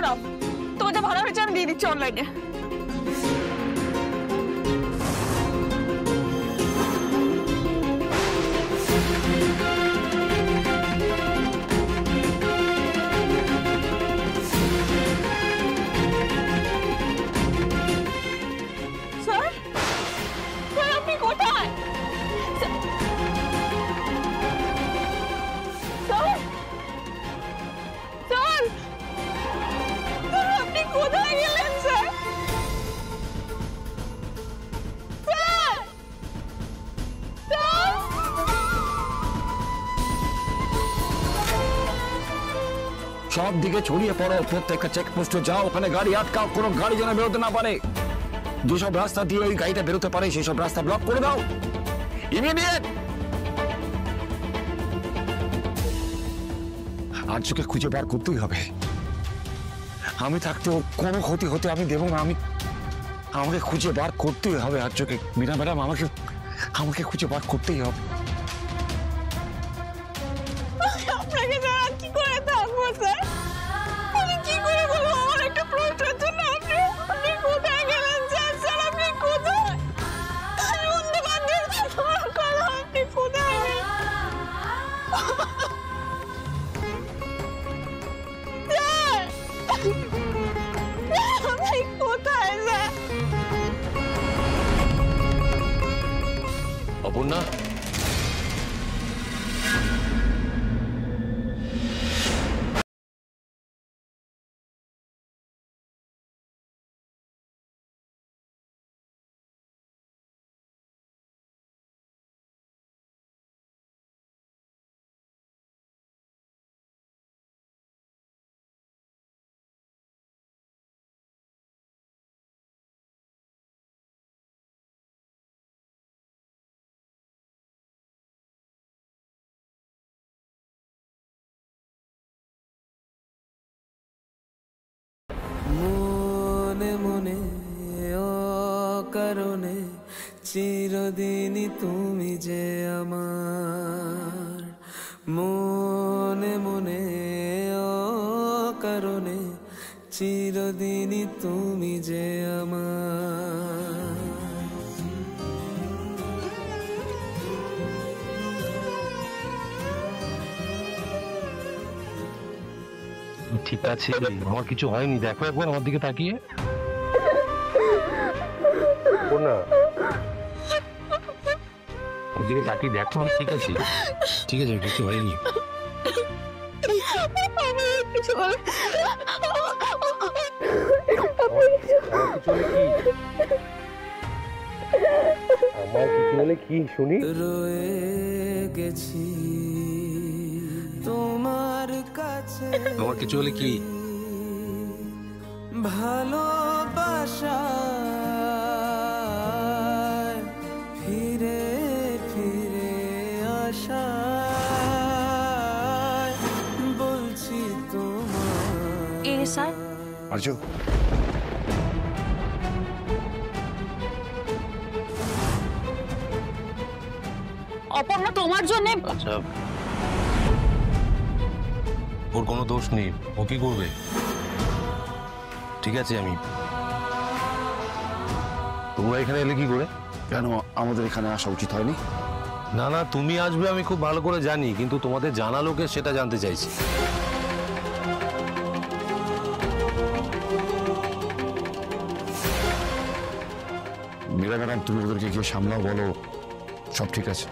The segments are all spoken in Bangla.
নাও, তোমার যা ভাড়া হয়েছে আমি দিয়ে দিচ্ছি অনলাইনে। সব দিকে ছড়িয়ে পড়ো, প্রত্যেকটা চেকপোস্টে যাও, ওখানে গাড়ি আটকাও, কোনো গাড়ি যেন বেরোতে না পারে। যেসব রাস্তা দিয়ে ওই গাড়িটা বেরোতে পারে সেই সব রাস্তা ব্লক করে দাও ইমিডিয়েট। আর্যকে খুঁজে বার করতেই হবে। আমি থাকতেও কোনো ক্ষতি হতে আমি দেবো না। আমাকে খুঁজে বার করতেই হবে আর্যকে। মীরা ম্যাডাম, আমাকে খুঁজে বার করতেই হবে। অপর্ণা, মনে মনে অকারণে চিরদিনই তুমি যে আমার, মনে মনে অকারণে চিরদিনই তুমি যে আমার। ঠিক আছে, আমার কিছু হয়নি। দেখো একবার আমার দিকে তাকিয়ে। ওর দিকে তাকিয়ে দেখো, ঠিক আছে? ঠিক আছে, কিছু হয়নি। আমার কিছু হলে কি শুনি? রয়ে গেছি তোমার কাছে। আমার কিছু হলে কি? ভালোবাসা ফিরে ফিরে আসা বলছি তোমার। স্যার আর্য, অপর্ণা তোমার জন্য। আচ্ছা, ওর কোনো দোষ নেই, ও কি করবে? ঠিক আছে, তোমরা এখানে এলে কি করে? কেন আমাদের এখানে আসা উচিত হয়নি? না না, তুমি আসবে আমি খুব ভালো করে জানি, কিন্তু তোমাদের জানা লোকে সেটা জানতে চাইছি। মীরা ম্যাডাম, তুমি ওদেরকে গিয়ে সামলাও, বলো সব ঠিক আছে।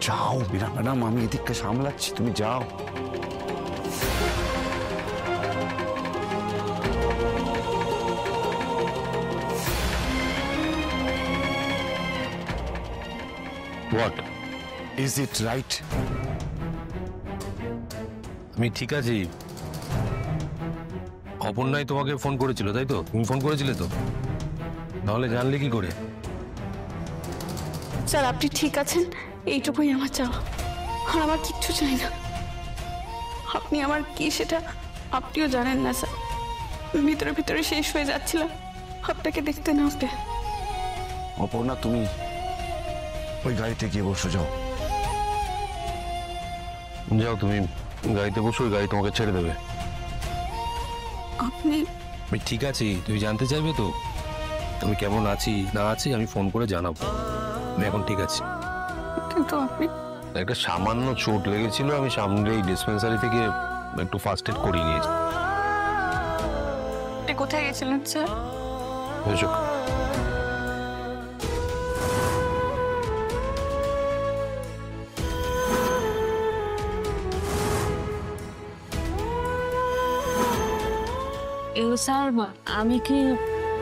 যাও মীরা ম্যাডাম, আমি এদিকটা সামলাচ্ছি, তুমি যাও। What is it right? আমি ঠিক আছি। অপর্ণাই তোমাকে ফোন করেছিল, তাই তো? তুমি ফোন করেছিলে তো? নাহলে জানলে কি করে? স্যার আপনি ঠিক আছেন, এইটুকুই আমার চাওয়া। আর আমার কিচ্ছু চাই না। আপনি আমার কি সেটা আপনিও জানেন না স্যার। ভিতরে ভিতরে শেষ হয়ে যাচ্ছিলাম আপনাকে দেখতে না পেয়ে। অপর্ণা, তুমি ওই গাড়িতে গিয়ে বসো, যাও। যাও, তুমি গাড়িতে বসো, ওই গাড়ি তোমাকে ছেড়ে দেবে। আপনি আমি ঠিক আছি, তুই জানতে চাইবে তো আমি কেমন আছি না আছি, আমি ফোন করে জানাবো। আমি এখন ঠিক আছি। কিন্তু আপনি একটা সামান্য চোট লেগেছিল, আমি সামনে এই ডিসপেন্সারি থেকে একটু ফার্স্ট এড করিয়ে নিয়েছি। আপনি কোথায় গেছিলেন স্যার? বুঝছো? স্যার আমি কি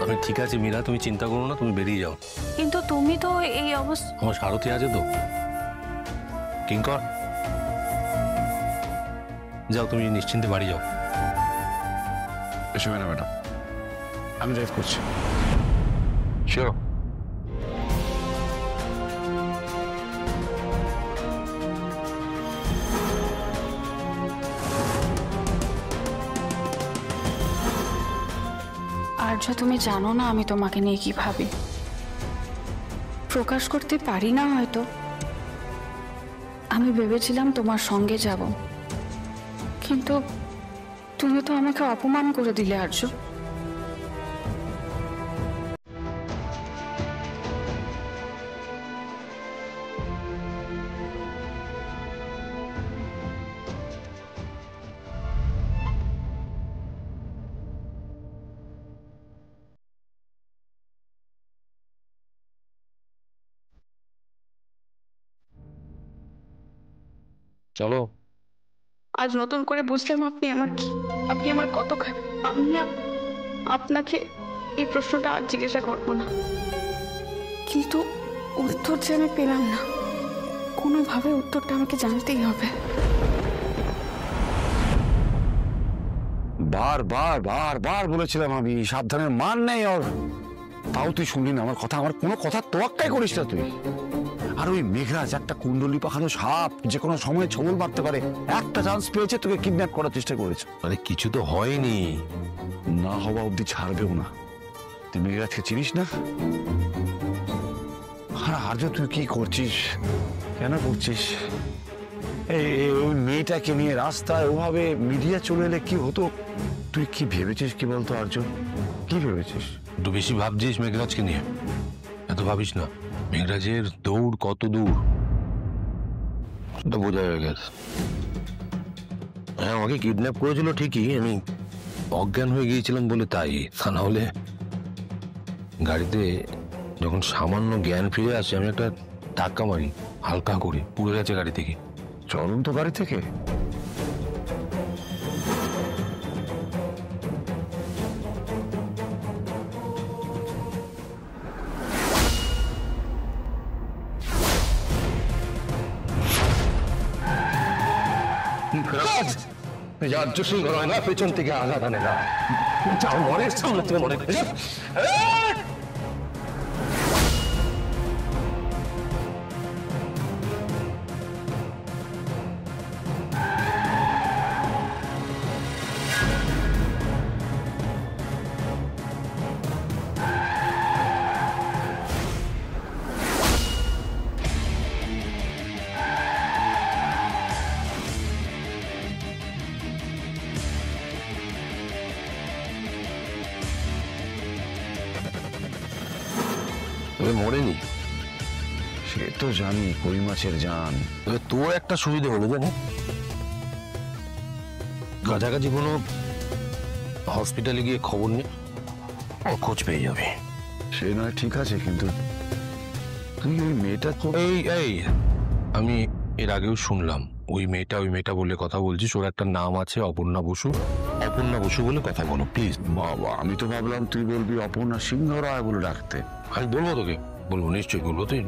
আমি ঠিক আছি মীরা, তুমি চিন্তা করো না, তুমি বেরিয়ে যাও। কিন্তু তুমি তো এই অবস্থা। আমার সারথি আছে তো, কিঙ্কর যাও, তুমি নিশ্চিন্তে বাড়ি যাও। এসো ম্যাডাম, আমি ড্রাইভ করছি। শিওর? আর্য, তুমি জানো না আমি তোমাকে নিয়ে কি ভাবি। প্রকাশ করতে পারি না হয়তো। আমি ভেবেছিলাম তোমার সঙ্গে যাব, কিন্তু তুমি তো আমাকে অপমান করে দিলে আর্য। চলো। আজ নতুন করে বুঝলাম আপনি আমার কি, আপনি আমার কত খারাপ। আমি আপনাকে এই প্রশ্নটা আর জিজ্ঞাসা করবো না, কিন্তু উত্তর যে আমি পেলাম না, কোনোভাবে উত্তরটা আমাকে জানতেই হবে। বার বলেছিলাম আমি সাবধানের মান নেই ওর, তাও তুই শুনলি না আমার কথা। আমার কোনো কথা তোয়াক্কাই করিস না তুই। আর ওই মেঘরাজ একটা কুণ্ডলি পাখানো সাপ, যে কোনো সময় ছবল মারতে পারে। একটা চান্স পেয়েছে, তোকে কিডন্যাপ করার চেষ্টা করেছে। আরে কিছু তো হয়নি। না হওয়া অব্দি ছাড়বেও না। তুই মেঘরাজকে চিনিস না? আর আর্য তুই কি করছিস, কেন করছিস? ওই মেয়েটাকে নিয়ে রাস্তায় ওভাবে মিডিয়া চলে এলে কি হতো? তুই কি ভেবেছিস কি বলতো আর্য, কি ভেবেছিস? একটু বেশি ভাবছিস মেঘরাজকে নিয়ে, এত ভাবিস না। মেঘরাজের দৌড় কত দূর সেটা বোঝা হয়ে গেছে। হ্যাঁ, আমাকে কিডন্যাপ করেছিল ঠিকই, আমি অজ্ঞান হয়ে গিয়েছিলাম বলে তাই। তা না হলে গাড়িতে যখন সামান্য জ্ঞান ফিরে আসে, আমি একটা ধাক্কা মারি হালকা করে, পুড়ে গেছে গাড়ি থেকে। চলন্ত গাড়ি থেকে? রাজ্য সিংহ নয় না, পেছন থেকে আঘাত আনে না। যাও, মনের সামনে থেকে মনে মরেনি। সে তো জানি, কই মাছের জান। তবে তোর একটা সুবিধা হলো জানি, কাছাকাছি কোনো হসপিটালে গিয়ে খবর নিয়ে খোঁজ পেয়ে যাবে। সে নয় ঠিক আছে, কিন্তু তুই ওই মেয়েটা তো এই আমি এর আগেও শুনলাম ওই মেয়েটা বলে কথা বলছিস। ওর একটা নাম আছে অপর্ণা বসু। অপর্ণা বসু বলে কথা বলো প্লিজ। বাবা, আমি তো ভাবলাম তুই বলবি অপর্ণা সিংহ রায় বলে ডাকতে। আমি বলবো তোকে, বলবো, নিশ্চয়ই বলবো। তুই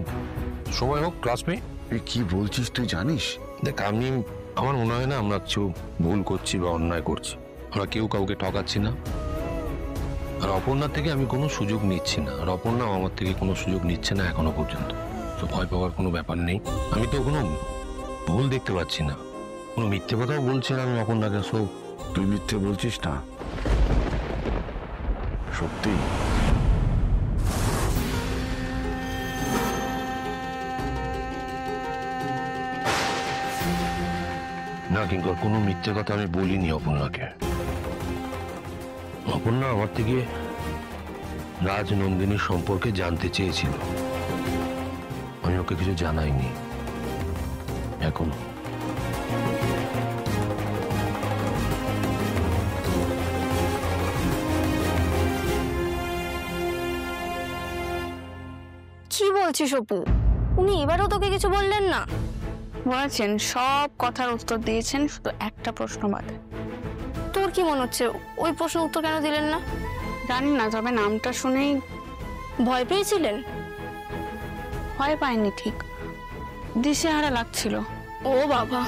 সময় হোক ক্লাস পেয়ে। তুই কি বলছিস তুই জানিস? দেখ, আমার মনে হয় না আমরা কিছু ভুল করছি বা অন্যায় করছি। আমরা কেউ কাউকে ঠকাচ্ছি না, আর অপর্ণার থেকে আমি কোনো সুযোগ নিচ্ছি না, আর অপর্ণাও আমার থেকে কোনো সুযোগ নিচ্ছে না এখনো পর্যন্ত। তো ভয় পাওয়ার কোনো ব্যাপার নেই। আমি তো কোনো ভুল দেখতে পাচ্ছি না, কোনো মিথ্যে কথাও বলছি না আমি অপর্ণাকে। সব তুই মিথ্যে বলছিস না, সত্যি। না, কিন্তু কোনো মিথ্যে কথা আমি বলিনি অপর্ণাকে। অপর্ণা আমার থেকে রাজনন্দিনীর সম্পর্কে জানতে চেয়েছিল, আমি ওকে কিছু জানাইনি এখনো। কি বলছিস অপু? উনি এবারও তোকে কিছু বললেন না? বলেছেন, সব কথার উত্তর দিয়েছেন, শুধু একটা প্রশ্ন বাদে। তোর কি মনে হচ্ছে ওই প্রশ্ন উত্তর কেন দিলেন না? জানি না, তবে নামটা শুনেই ভয় পেয়েছিলেন? ভয় পাইনি, ঠিক দিশেহারা লাগছিল। ও বাবা,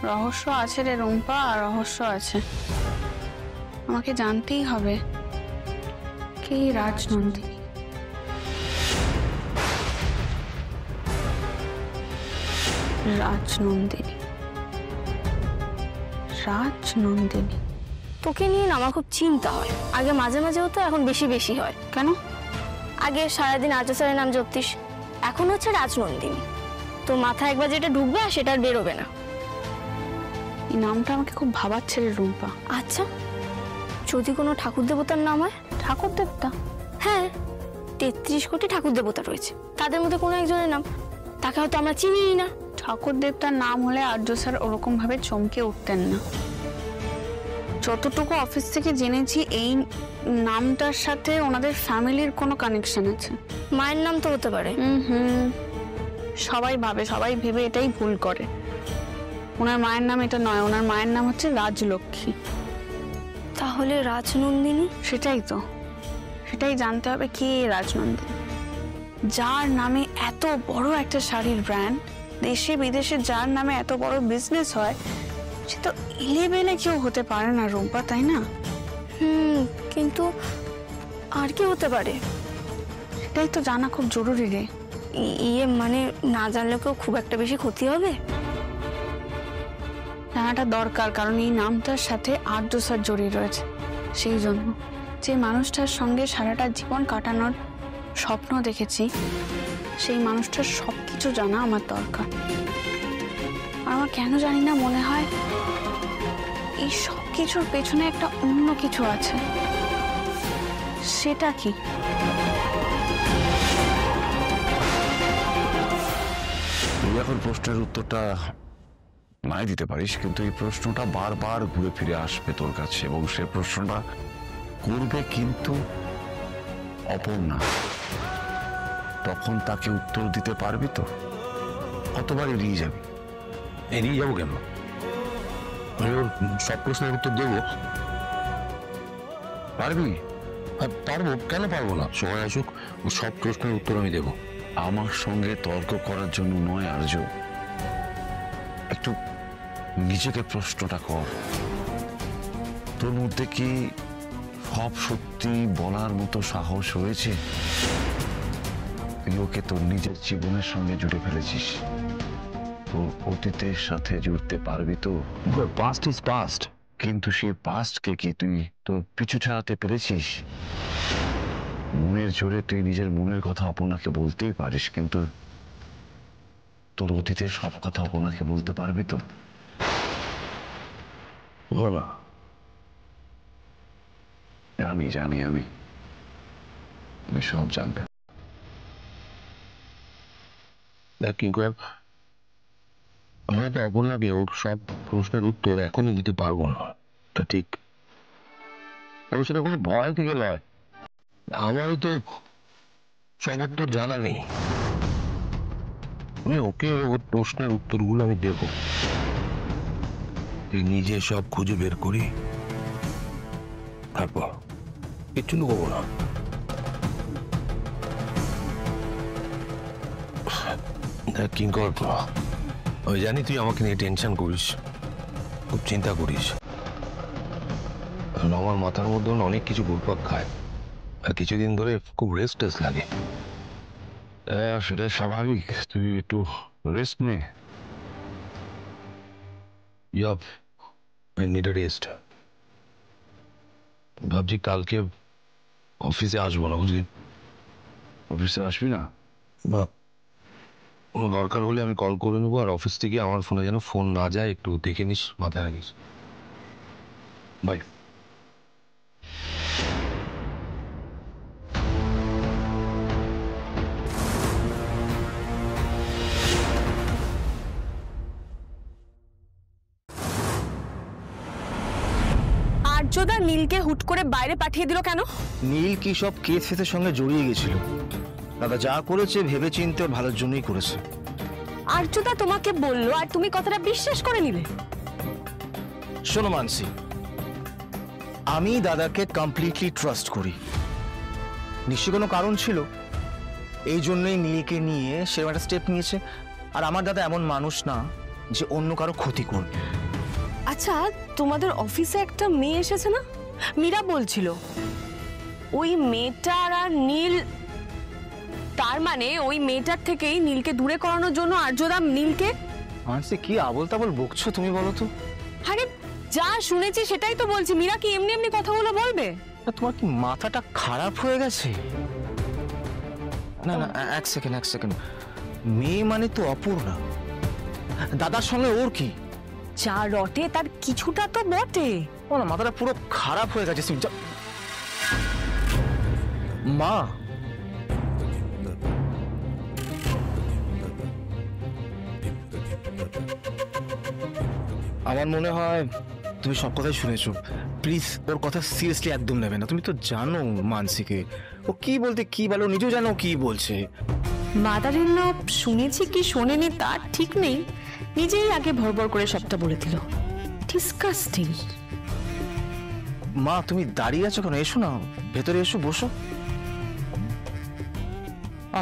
রহস্য আছে রে রুম্পা, রহস্য আছে। আমাকে জানতেই হবে কে রাজনন্দিনী। রাজনন্দিনী, রাজনন্দিনী। তোকে নিয়ে না আমার খুব চিন্তা হয়। আগে মাঝে মাঝে হতো, এখন বেশি বেশি হয়। কেন? আগে সারাদিন আর্য স্যারের নাম জপতিস, এখন হচ্ছে রাজনন্দিনী। তোর মাথায় একবার যেটা ঢুকবে আর সেটা আর বেরোবে না। এই নামটা আমাকে খুব ভাবাচ্ছে রে রুম্পা। আচ্ছা, যদি কোনো ঠাকুর দেবতার নাম হয়? ঠাকুর দেবতা? হ্যাঁ, 33 কোটি ঠাকুর দেবতা রয়েছে, তাদের মধ্যে কোনো একজনের নাম, তাকে হয়তো আমরা চিনি না। ঠাকুর দেবতার নাম হলে আর্য স্যার ওরকম ভাবে চমকে উঠতেন না। যতটুকু অফিস থেকে জেনেছি, এই নামটার সাথে ওনাদের ফ্যামিলির কোনো কানেকশন আছে। মায়ের নাম তো হতে পারে। সবাই ভাবে, সবাই ভেবে এটাই ভুল করে। ওনার মায়ের নাম এটা নয়, ওনার মায়ের নাম হচ্ছে রাজলক্ষ্মী। তাহলে রাজনন্দিনী? সেটাই তো, সেটাই জানতে হবে কে রাজনন্দিনী। যার নামে এত বড় একটা শাড়ির ব্র্যান্ড, দেশে বিদেশে যার নামে এত বড় বিজনেস হয়, সে তো এলেবেলে কেউ হতে পারে না রুম্পা, তাই না? কিন্তু আর কি হতে পারে? সেটাই তো জানা খুব জরুরি রে। ইয়ে মানে না জানলেও কেউ খুব একটা বেশি ক্ষতি হবে? জানাটা দরকার, কারণ এই নামটার সাথে আর্য স্যার জড়িয়ে রয়েছে। সেই জন্য যে মানুষটার সঙ্গে সারাটা জীবন কাটানোর স্বপ্ন দেখেছি, সেই মানুষটার সবকিছু জানা আমার দরকার। আর আমার কেন জানি না মনে হয় এই সব কিছুর পেছনে একটা অন্য কিছু আছে। সেটা কি? তুই এখন প্রশ্নের উত্তরটা নাই দিতে পারিস, কিন্তু এই প্রশ্নটা বারবার ঘুরে ফিরে আসবে তোর কাছে, এবং সে প্রশ্নটা করবে কিন্তু অপর্ণা। তখন তাকে উত্তর দিতে পারবি তো? কতবার এড়িয়ে যাবি? এড়িয়ে যাবো কেন? আমি ওর সব প্রশ্নের উত্তর দেবো। পারবি? পারবো, কেন পারবো না? সময় আসুক, ওর সব প্রশ্নের উত্তর আমি দেবো। আমার সঙ্গে তর্ক করার জন্য নয় আর্য, একটু নিজেকে প্রশ্নটা কর। তোর মধ্যে কি সব সত্যি বলার মতো সাহস হয়েছে? তুই ওকে তোর নিজের জীবনের সঙ্গে জুড়ে ফেলেছিস, তোর অতীতের সাথে জুড়তে পারবি তো? Past is past. কিন্তু সেই পাস্টকে কি তুই তোর পিছু ছাড়াতে পেরেছিস? মনের জোরে তুই নিজের মনের কথা আপনাকে বলতেই পারিস, কিন্তু তোর অতীতের সব কথা আপনাকে বলতে পারবি তো? বলা আমি জানি, আমি সব জানবে। দেখ কি করে, আমরা তো অপর্ণাকে ওর সব প্রশ্নের উত্তর এখনই দিতে পারবো না, তা ঠিক। তবে সেটা কোনো ভয় থেকে নয়, আমারও তো সব উত্তর জানা নেই। আমি ওকে ওর প্রশ্নের উত্তরগুলো আমি দেবো, তুই নিজে সব খুঁজে বের করি, তারপর কিচ্ছু লুকোবো না। দেখ কিঙ্কর, আমি জানি তুই আমাকে নিয়ে টেনশন করিস, খুব চিন্তা করিস। আমার মাথার মধ্যে অনেক কিছু ঘুরপাক খায়, আর কিছুদিন ধরে খুব রেস্টলেস লাগে। সেটা স্বাভাবিক, তুই একটু রেস্ট নে। Yep, I need a rest. ভাবছি কালকে অফিসে আসবো না, বুঝলি? অফিসে আসবি না? বা কোনো দরকার হলে আমি কল করে নেবো, আর অফিস থেকে আমার ফোনে যেন ফোন না যায় একটু দেখে নিস, মাথায় রাখিস। বাই। আর্যদা নীলকে হুট করে বাইরে পাঠিয়ে দিল কেন? নীল কি সব কেস ফেসের সঙ্গে জড়িয়ে গেছিল। দাদা যা করেছে ভেবে চিন্তে ওর ভালোর জন্যই করেছে। আর্যদা তোমাকে বললো আর তুমি কথাটা বিশ্বাস করে নিলে? শোনো মানসি, আমি দাদাকে কমপ্লিটলি ট্রাস্ট করি। নিশ্চয় কোনো কারণ ছিল, এই জন্যই নীলকে নিয়ে সেরকম একটা স্টেপ নিয়েছে। আর আমার দাদা এমন মানুষ না যে অন্য কারো ক্ষতি করবে। আচ্ছা, তোমাদের অফিসে একটা মেয়ে এসেছে না, মীরা বলছিল, ওই মেয়েটার আর নীল, তার মানে ওই মেয়েটার থেকেই নীলকে দূরে করানোর জন্য আর্যদা নীলকে। মানসি কি আবল তাবল বকছো তুমি, বলো তো? আরে যা শুনেছি সেটাই তো বলছি। মীরা কি এমনি এমনি কথাগুলো বলবে? তোমার কি মাথাটা খারাপ হয়ে গেছে? না না, এক সেকেন্ড। মেয়ে মানে তো অপূর্ণা, দাদার সঙ্গে ওর কি? যা রটে তার কিছুটা তো বটে। ও না, মাথাটা পুরো খারাপ হয়ে গেছে। মা, আমার মনে হয় তুমি সব কথাই শুনেছো। প্লিজ ওর কথা সিরিয়াসলি একদম নেবে না। তুমি তো জানো মানসিকে, ও কি বলতে কি বলো, নিজেও জানো কি বলছে। মাদার ইন ল শুনেছি কি শোনেনি তার ঠিক নেই, নিজেই আগে ভরভর করে সবটা বলে দিল। ডিসকাস্টিং। মা তুমি দাঁড়িয়ে আছো কেন? এসো না, ভেতরে এসো, বসো।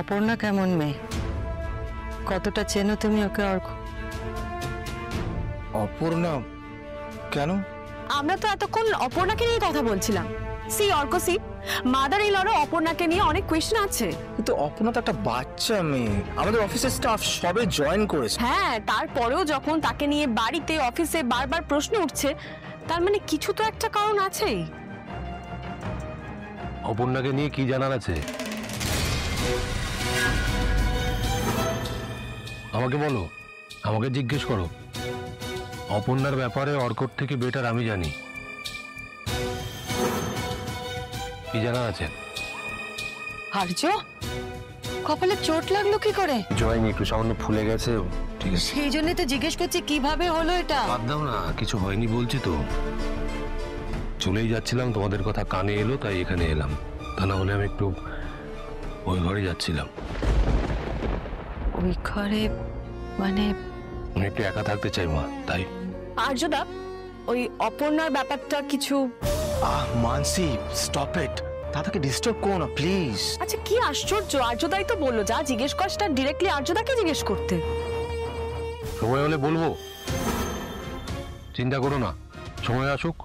অপর্ণা কেমন মেয়ে? কতটা চেনো তুমি ওকে? অর্ক? অপর্ণা কেন? আমরা তো এতক্ষণ অপর্ণাকে নিয়ে কথা বলছিলাম। সি অর্ক, সি মাদার ইন লরও অপর্ণাকে নিয়ে অনেক কোয়েশ্চেন আছে। কিন্তু অপর্ণা তো একটা বাচ্চা মেয়ে, আমাদের অফিসের স্টাফ সবে জয়েন করেছে। হ্যাঁ, তারপরেও যখন তাকে নিয়ে বাড়িতে অফিসে বারবার প্রশ্ন উঠছে, তার মানে কিছু তো একটা কারণ আছেই। অপর্ণাকে নিয়ে কি জানার আছে? আমাকে বলো, আমাকে জিজ্ঞেস করো। অপর্ণার ব্যাপারে অর্কর থেকে বেটার আমি জানি। কি জানার আছে? আর্য, কপালে চোট লাগলো কি করে? জয়নি একটু সামান্য ফুলে গেছে, ঠিক আছে। সেই জন্যই তো জিজ্ঞেস করছি কিভাবে হলো এটা। বাদ দাও না, কিছু হয়নি বলছি তো। চলেই যাচ্ছিলাম, তোমাদের কথা কানে এলো তাই এখানে এলাম। তা না হলে আমি একটু ওই ঘরে যাচ্ছিলাম। ওই ঘরে মানে? আমি একটু একা থাকতে চাই মা, তাই। আর্যদা, ওই অপর্ণার ব্যাপারটা কিছু। মানসি স্টপ ইট, দাদাকে ডিস্টার্ব করো না প্লিজ। আচ্ছা কি আশ্চর্য, আর্যদাই তো বললো যা জিজ্ঞেস কর সেটা ডিরেক্টলি আর্যদাকে জিজ্ঞেস করতে। সময় হলে বলবো, চিন্তা করো না, সময় আসুক।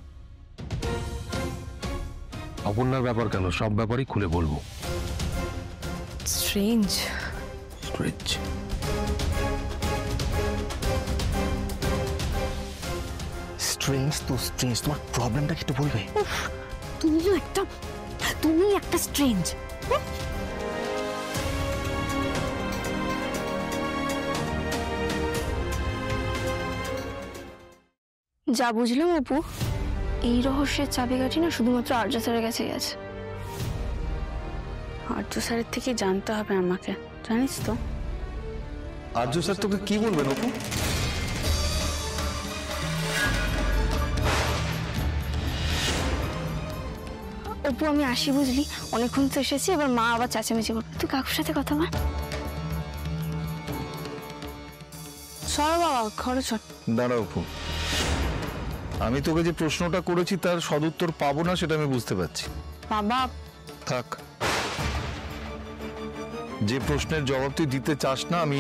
অপর্ণার ব্যাপার কেন, সব ব্যাপারই খুলে বলবো। স্ট্রেঞ্জ। স্ট্রেঞ্জ তো স্ট্রেঞ্জ, তোমার প্রবলেমটা কি একটু বলবে? তুমি একটা স্ট্রেঞ্জ। যা বুঝলাম অপু, এই রহস্যের চাবিকাঠি না শুধুমাত্র আর্য স্যারের কাছেই আছে। আর্য স্যারের থেকে জানতে হবে আমাকে, জানিস তো? আর্য স্যার তোকে কি বলবেন অপু? অপু আমি আসি, বুঝলি? অনেকক্ষণ তো এসেছি, এবার মা আবার চেঁচামেচি করবে। তুই কাকুর সাথে কথা বল। সর বাবা, খরচ। দাঁড়া অপু, আমি তোকে যে প্রশ্নটা করেছি তার সদুত্তর পাবো না সেটা আমি বুঝতে পারছি। বাবা থাক, যে প্রশ্নের জবাব তুই দিতে চাস না আমি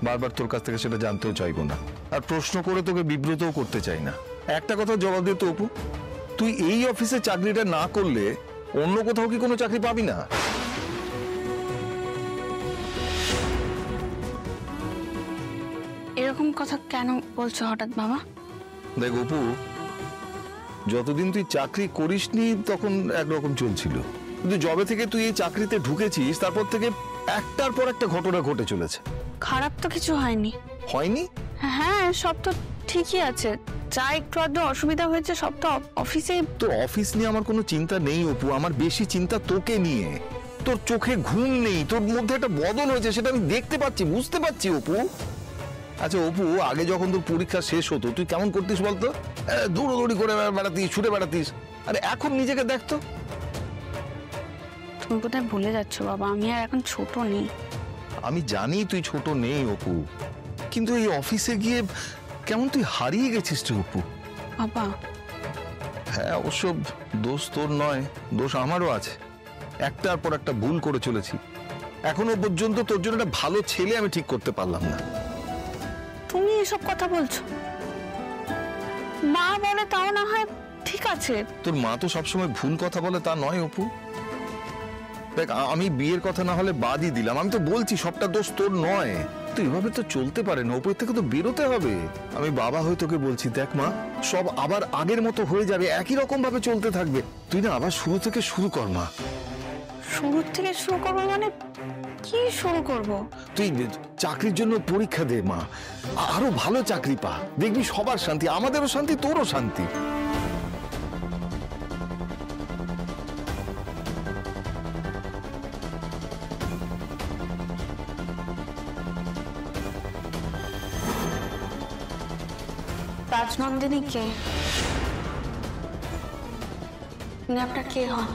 বারবার তোর কাছ থেকে সেটা জানতেও চাইবো না, আর প্রশ্ন করে তোকে বিব্রতও করতে চাই না। একটা কথা জবাব দে তো অপু, তুই এই অফিসে চাকরিটা না করলে অন্য কোথাও কি কোনো চাকরি পাবি না? এরকম কথা কেন বলছো হঠাৎ বাবা? দেখ অপু, যতদিন তুই চাকরি করিসনি তখন একরকম চলছিল, কিন্তু যবে থেকে তুই এই চাকরিতে ঢুকেছিস তারপর থেকে একটার পর একটা ঘটনা ঘটে চলেছে। খারাপ তো কিছু হয়নি। হয়নি? হ্যাঁ, সব তো ঠিকই আছে। যা একটু আধটু অসুবিধা হয়েছে সব তো অফিসে। তোর অফিস নিয়ে আমার কোনো চিন্তা নেই অপু, আমার বেশি চিন্তা তোকে নিয়ে। তোর চোখে ঘুম নেই, তোর মধ্যে একটা বদল হয়েছে, সেটা আমি দেখতে পাচ্ছি, বুঝতে পারছি অপু। আচ্ছা অপু, আগে যখন তোর পরীক্ষা শেষ হতো তুই কেমন করতিস বলতো? দৌড়োদৌড়ি করে বেড়াতিস, ছুটে বেড়াতিস, আরে এখন নিজেকে দেখতো। তুমি কোথায় ভুলে যাচ্ছ বাবা, আমি আর এখন ছোট নেই। আমি জানি তুই ছোট নেই অপু, কিন্তু এই অফিসে গিয়ে কেমন তুই হারিয়ে গেছিস রে অপু। বাবা হ্যাঁ, অবশ্য দোষ তোর নয়, দোষ আমারও আছে। একটার পর একটা ভুল করে চলেছি। এখনো পর্যন্ত তোর জন্য একটা ভালো ছেলে আমি ঠিক করতে পারলাম না। তুমি এসব কথা বলছো? মা বলে তাও না হয় ঠিক আছে। তোর মা তো সবসময় ভুল কথা বলে তা নয় অপু। দেখ, আমি বিয়ের কথা না হলে বাদই দিলাম, আমি তো বলছি সবটা দোষ তোর নয়। তুই এভাবে তো চলতে পারে না, উপর থেকে তো বেরোতে হবে। আমি বাবা হয়ে তোকে বলছি, দেখ মা, সব আবার আগের মতো হয়ে যাবে, একই রকম ভাবে চলতে থাকবে। তুই না আবার শুরু থেকে শুরু কর মা। শুরু থেকে শুরু করবো মানে কি শুরু করব? তুই চাকরির জন্য পরীক্ষা দে মা, আরো ভালো চাকরি পা, দেখবি সবার শান্তি, আমাদেরও শান্তি, তোরও শান্তি। রাজনন্দিনী কে? উনি আপনার কে হন?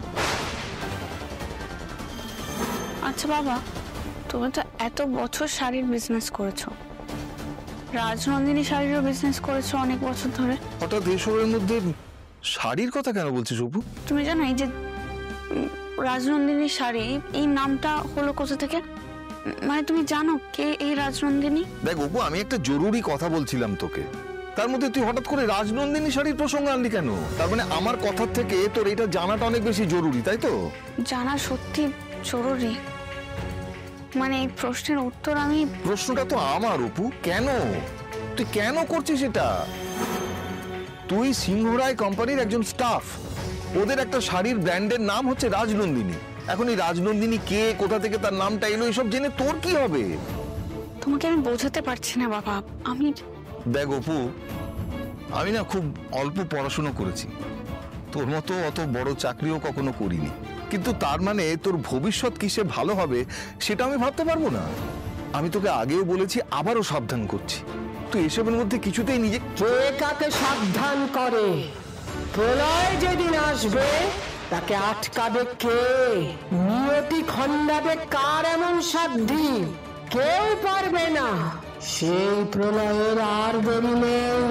আচ্ছা বাবা, তুমি তো এত বছর শাড়ির বিজনেস করেছো, রাজনন্দিনী শাড়িরও বিজনেস করেছো অনেক বছর ধরে। হঠাৎ এসবের মধ্যে শাড়ির কথা কেন বলছিস অপু? তুমি জানো এই যে রাজনন্দিনী শাড়ি, এই নামটা হলো কোথা থেকে? মানে তুমি জানো কে এই রাজনন্দিনী? দেখ অপু, আমি একটা জরুরি কথা বলছিলাম তোকে, তার মধ্যে তুই হঠাৎ করে রাজনন্দিনী শাড়ির প্রসঙ্গ আনলি কেন? তার মানে আমার কথার থেকে তোর এটা জানাটা অনেক বেশি জরুরি, তাই তো? জানা সত্যি জরুরি। মানে এই প্রশ্নের উত্তর আমি... প্রশ্নটা তো আমার অপু, কেন তুই কেন করছিস এটা? তুই সিংহরায় কোম্পানির একজন স্টাফ, ওদের একটা শাড়ির ব্র্যান্ডের নাম হচ্ছে রাজনন্দিনী। এখন এই রাজনন্দিনী কে, কোথা থেকে তার নামটা এলো, এসব জেনে তোর কি হবে? তোমাকে আমি বোঝাতে পারছি না বাবা। আমি দেখ অপু, আমি না খুব অল্প পড়াশোনা করেছি, তোর মতো অত বড় চাকরিও কখনো করিনি, কিন্তু তার মানে তোর ভবিষ্যৎ কিসে ভালো হবে সেটা আমি ভাবতে পারবো না? আমি তোকে আগেও বলেছি, আবারও সাবধান করছি, তুই এসবের মধ্যে কিছুতেই নিজে... কে কাকে সাবধান করে? প্রলয় যেদিন আসবে তাকে আটকাবে কে? নিয়তি খণ্ডাবে কার এমন সাধ্যি? কেউ পারবে না। সেই প্রলয়ের আর দেরি নেই।